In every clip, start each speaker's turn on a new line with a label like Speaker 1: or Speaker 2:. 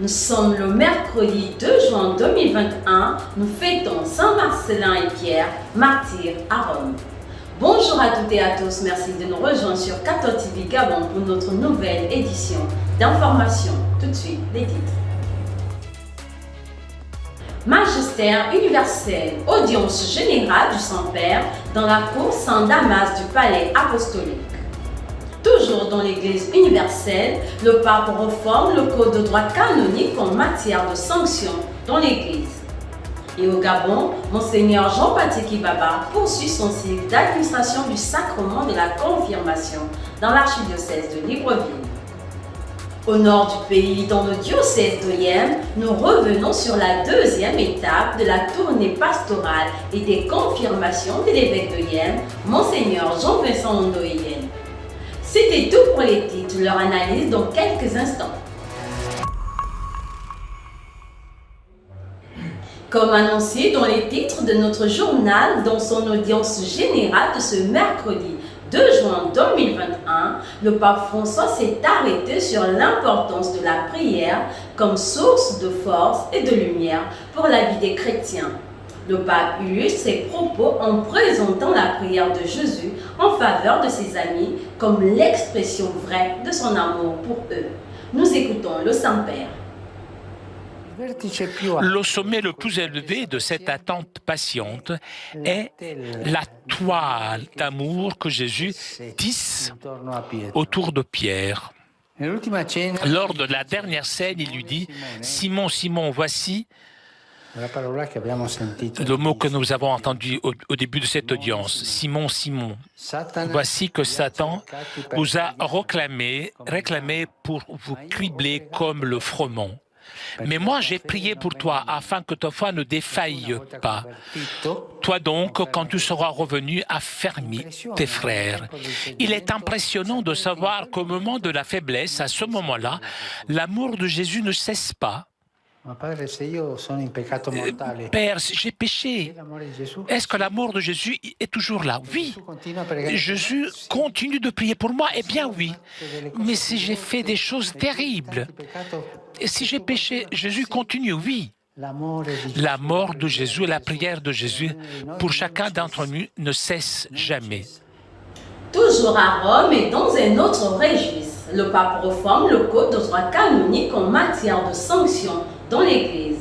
Speaker 1: Nous sommes le mercredi 2 juin 2021. Nous fêtons Saint Marcellin et Pierre, martyrs à Rome. Bonjour à toutes et à tous, merci de nous rejoindre sur Catholic TV Gabon pour notre nouvelle édition d'information. Tout de suite, les titres. Magistère universel, audience générale du Saint-Père dans la cour Saint-Damas du palais apostolique. Toujours dans l'Église universelle, le pape réforme le code de droit canonique en matière de sanctions dans l'Église. Et au Gabon, Monseigneur Jean-Baptiste Kibaba poursuit son cycle d'administration du sacrement de la confirmation dans l'archidiocèse de Libreville. Au nord du pays, dans le diocèse de Yem, nous revenons sur la deuxième étape de la tournée pastorale et des confirmations de l'évêque de Yem, Monseigneur Jean-Vincent Ndoyen. C'était tout pour les titres, leur analyse dans quelques instants. Comme annoncé dans les titres de notre journal, dans son audience générale de ce mercredi 2 juin 2021, le pape François s'est arrêté sur l'importance de la prière comme source de force et de lumière pour la vie des chrétiens. Le pape illustre ses propos en présentant la prière de Jésus en faveur de ses amis comme l'expression vraie de son amour pour eux. Nous écoutons le Saint-Père.
Speaker 2: Le sommet le plus élevé de cette attente patiente est la toile d'amour que Jésus tisse autour de Pierre. Lors de la dernière scène, il lui dit « Simon, Simon, voici » le mot que nous avons entendu au début de cette audience. « Simon, Simon, voici que Satan vous a réclamé pour vous cribler comme le froment. Mais moi, j'ai prié pour toi afin que ta foi ne défaille pas. Toi donc, quand tu seras revenu, affermis tes frères. » Il est impressionnant de savoir qu'au moment de la faiblesse, à ce moment-là, l'amour de Jésus ne cesse pas. Père, j'ai péché. Est-ce que l'amour de Jésus est toujours là? Oui. Jésus continue de prier pour moi? Eh bien oui. Mais si j'ai fait des choses terribles, et si j'ai péché, Jésus continue? Oui. L'amour de Jésus et la prière de Jésus pour chacun d'entre nous ne cesse jamais.
Speaker 1: Toujours à Rome et dans un autre registre, le pape réforme le code de droit canonique en matière de sanctions dans l'Église.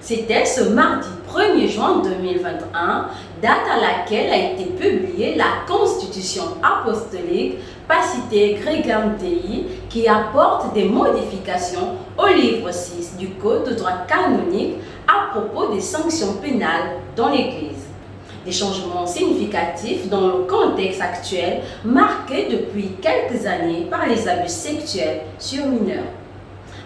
Speaker 1: C'était ce mardi 1er juin 2021, date à laquelle a été publiée la Constitution apostolique Pacite Gregam Dei, qui apporte des modifications au livre 6 du Code de droit canonique à propos des sanctions pénales dans l'Église. Des changements significatifs dans le contexte actuel marqué depuis quelques années par les abus sexuels sur mineurs.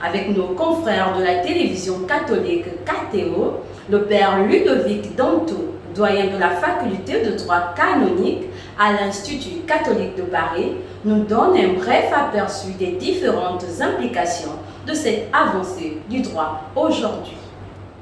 Speaker 1: Avec nos confrères de la télévision catholique KTO, le père Ludovic Danto, doyen de la faculté de droit canonique à l'Institut catholique de Paris, nous donne un bref aperçu des différentes implications de cette avancée du droit aujourd'hui.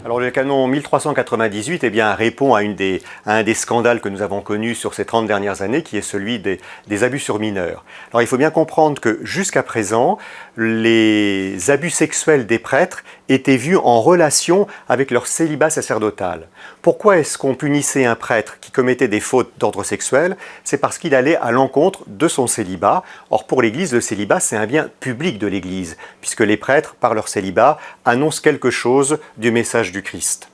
Speaker 3: Alors le canon 1398 répond à un des scandales que nous avons connus sur ces 30 dernières années, qui est celui des abus sur mineurs. Alors il faut bien comprendre que jusqu'à présent, les abus sexuels des prêtres étaient vus en relation avec leur célibat sacerdotal. Pourquoi est-ce qu'on punissait un prêtre qui commettait des fautes d'ordre sexuel? C'est parce qu'il allait à l'encontre de son célibat. Or pour l'Église, le célibat c'est un bien public de l'Église, puisque les prêtres, par leur célibat, annoncent quelque chose du message du Christ.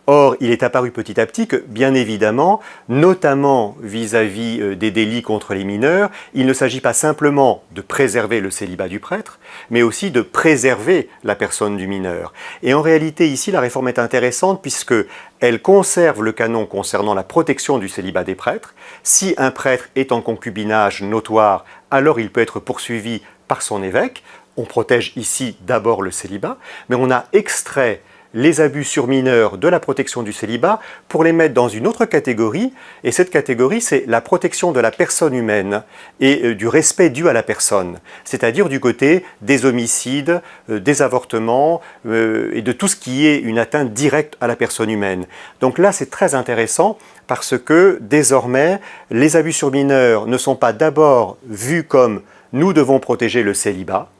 Speaker 3: Or, il est apparu petit à petit que, bien évidemment, notamment vis-à-vis des délits contre les mineurs, il ne s'agit pas simplement de préserver le célibat du prêtre, mais aussi de préserver la personne du mineur. Et en réalité, ici, la réforme est intéressante puisqu'elle conserve le canon concernant la protection du célibat des prêtres. Si un prêtre est en concubinage notoire, alors il peut être poursuivi par son évêque. On protège ici d'abord le célibat, mais on a extrait les abus sur mineurs de la protection du célibat pour les mettre dans une autre catégorie, et cette catégorie c'est la protection de la personne humaine et du respect dû à la personne, c'est-à-dire du côté des homicides, des avortements et de tout ce qui est une atteinte directe à la personne humaine. Donc là c'est très intéressant parce que désormais les abus sur mineurs ne sont pas d'abord vus comme nous devons protéger le célibat,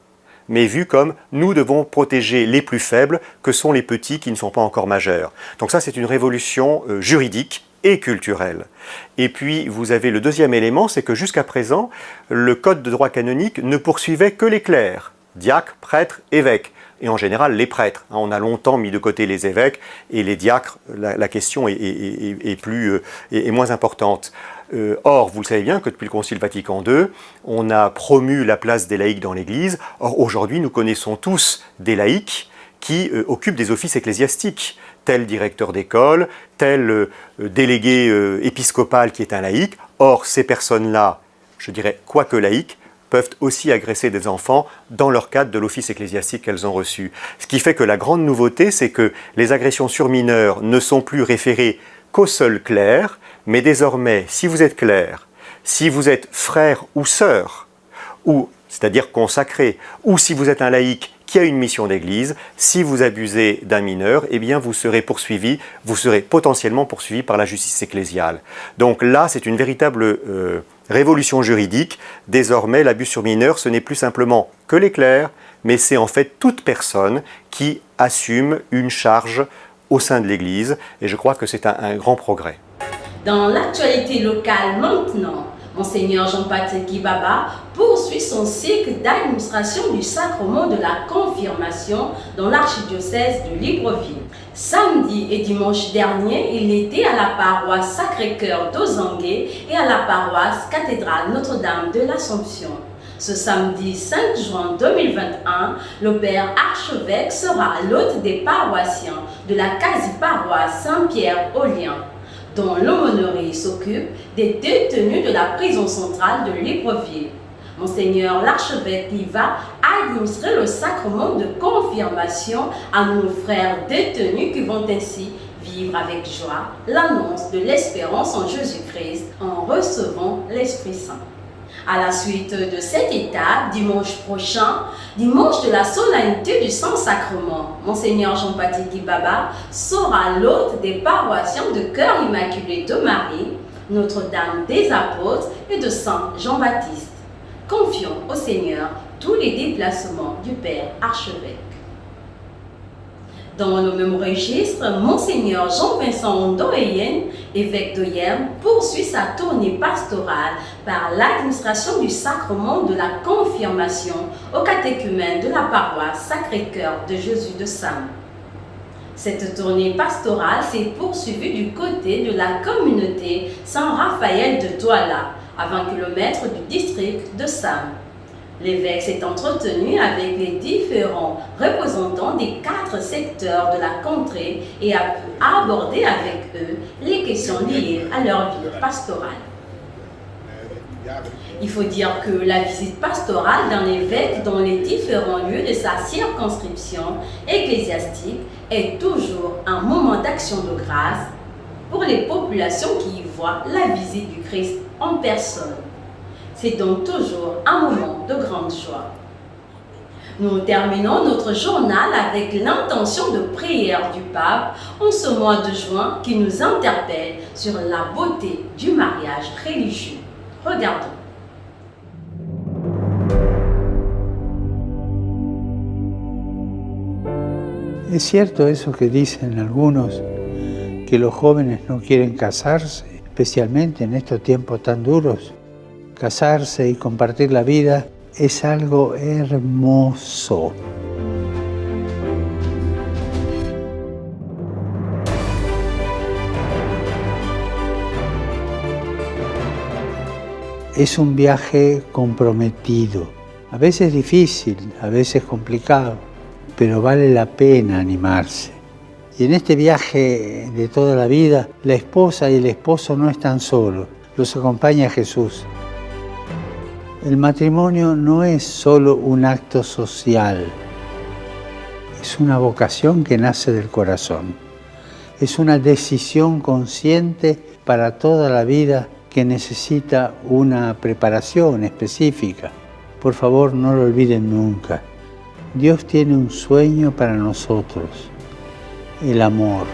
Speaker 3: mais vu comme nous devons protéger les plus faibles, que sont les petits qui ne sont pas encore majeurs. Donc ça, c'est une révolution juridique et culturelle. Et puis, vous avez le deuxième élément, c'est que jusqu'à présent, le code de droit canonique ne poursuivait que les clercs, diacres, prêtres, évêques, et en général les prêtres. On a longtemps mis de côté les évêques et les diacres, la question est moins importante. Or, vous le savez bien que depuis le Concile Vatican II, on a promu la place des laïcs dans l'Église. Or, aujourd'hui, nous connaissons tous des laïcs qui occupent des offices ecclésiastiques, tel directeur d'école, tel délégué épiscopal qui est un laïc. Or, ces personnes-là, je dirais, quoique laïques, peuvent aussi agresser des enfants dans leur cadre de l'office ecclésiastique qu'elles ont reçu. Ce qui fait que la grande nouveauté, c'est que les agressions sur mineurs ne sont plus référées qu'aux seuls clercs, mais désormais, si vous êtes clerc, si vous êtes frère ou sœur, ou c'est-à-dire consacré, ou si vous êtes un laïc qui a une mission d'église, si vous abusez d'un mineur, eh bien vous serez poursuivi, vous serez potentiellement poursuivi par la justice ecclésiale. Donc là, c'est une véritable révolution juridique. Désormais, l'abus sur mineur, ce n'est plus simplement que les clercs, mais c'est en fait toute personne qui assume une charge au sein de l'Église, et je crois que c'est un grand progrès.
Speaker 1: Dans l'actualité locale maintenant, Monseigneur Jean-Patrick Kibaba poursuit son cycle d'administration du sacrement de la confirmation dans l'archidiocèse de Libreville. Samedi et dimanche dernier, il était à la paroisse Sacré-Cœur d'Ozangué et à la paroisse Cathédrale Notre-Dame de l'Assomption. Ce samedi 5 juin 2021, le père archevêque sera l'hôte des paroissiens de la quasi-paroisse Saint-Pierre-aux-Liens, dont l'aumônerie s'occupe des détenus de la prison centrale de Libreville. Monseigneur l'archevêque y va administrer le sacrement de confirmation à nos frères détenus qui vont ainsi vivre avec joie l'annonce de l'espérance en Jésus-Christ en recevant l'Esprit Saint. À la suite de cette étape, dimanche prochain, dimanche de la solennité du Saint-Sacrement, Monseigneur Jean-Patrick Kibaba sera l'hôte des paroissiens de Cœur Immaculé de Marie, Notre-Dame des Apôtres et de Saint Jean-Baptiste. Confions au Seigneur tous les déplacements du Père archevêque. Dans le même registre, Monseigneur Jean-Vincent Ondoyen, évêque d'Oyem, poursuit sa tournée pastorale par l'administration du sacrement de la confirmation aux catéchumènes de la paroisse Sacré-Cœur de Jésus de Sam. Cette tournée pastorale s'est poursuivie du côté de la communauté Saint-Raphaël de Douala, à 20 km du district de Sam. L'évêque s'est entretenu avec les différents représentants des 4 secteurs de la contrée et a pu aborder avec eux les questions liées à leur vie pastorale. Il faut dire que la visite pastorale d'un évêque dans les différents lieux de sa circonscription ecclésiastique est toujours un moment d'action de grâce pour les populations qui y voient la visite du Christ en personne. C'est donc toujours un moment de grande joie. Nous terminons notre journal avec l'intention de prière du pape en ce mois de juin qui nous interpelle sur la beauté du mariage religieux. Regardons.
Speaker 4: Es cierto eso que dicen algunos, que los jóvenes no quieren casarse, especialmente en estos tiempos tan duros. Casarse y compartir la vida es algo hermoso. Es un viaje comprometido, a veces difícil, a veces complicado, pero vale la pena animarse. Y en este viaje de toda la vida, la esposa y el esposo no están solos, los acompaña Jesús. El matrimonio no es solo un acto social, es una vocación que nace del corazón. Es una decisión consciente para toda la vida que necesita una preparación específica. Por favor, no lo olviden nunca. Dios tiene un sueño para nosotros, el amor.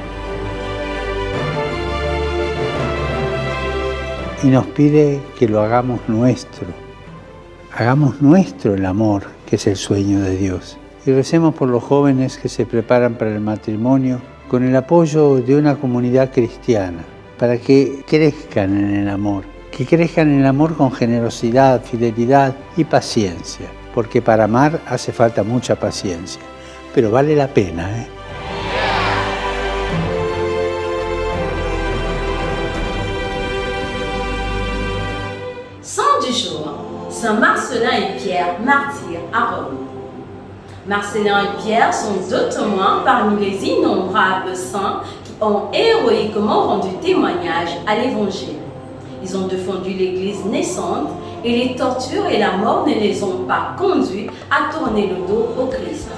Speaker 4: Y nos pide que lo hagamos nuestro. Hagamos nuestro el amor, que que es el sueño de Dios. Y recemos por los jóvenes que se preparan para el matrimonio con el apoyo de una comunidad cristiana, para que crezcan en el amor, que crezcan en el amor con generosidad, fidelidad y paciencia, porque para amar hace falta mucha paciencia, pero vale la pena, ¿eh?
Speaker 1: Saint du jour, Saint Marcellin et Pierre, martyrs à Rome. Marcellin et Pierre sont deux témoins parmi les innombrables saints qui ont héroïquement rendu témoignage à l'Évangile. Ils ont défendu l'Église naissante et les tortures et la mort ne les ont pas conduits à tourner le dos au Christ.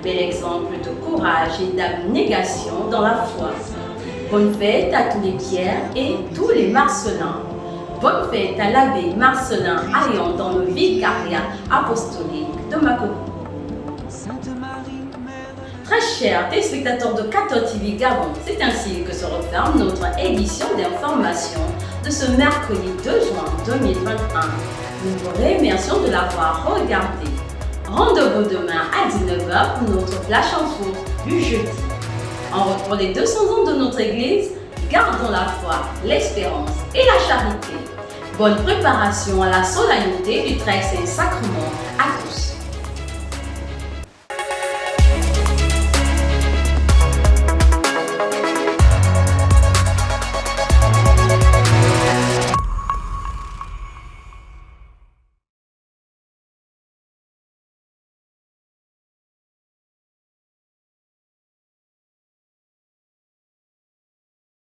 Speaker 1: Bel exemple de courage et d'abnégation dans la foi. Bonne fête à tous les Pierres et tous les Marcellins. Bonne fête à l'abbé Marcellin Ayon dans le vicariat apostolique de Makoko. Très chers téléspectateurs de 14 TV Gabon, c'est ainsi que se referme notre édition d'information de ce mercredi 2 juin 2021. Nous vous remercions de l'avoir regardé. Rendez-vous demain à 19h pour notre flash info du jeudi. En retour des 200 ans de notre Église, gardons la foi, l'espérance et la charité. Bonne préparation à la solennité du très saint sacrement à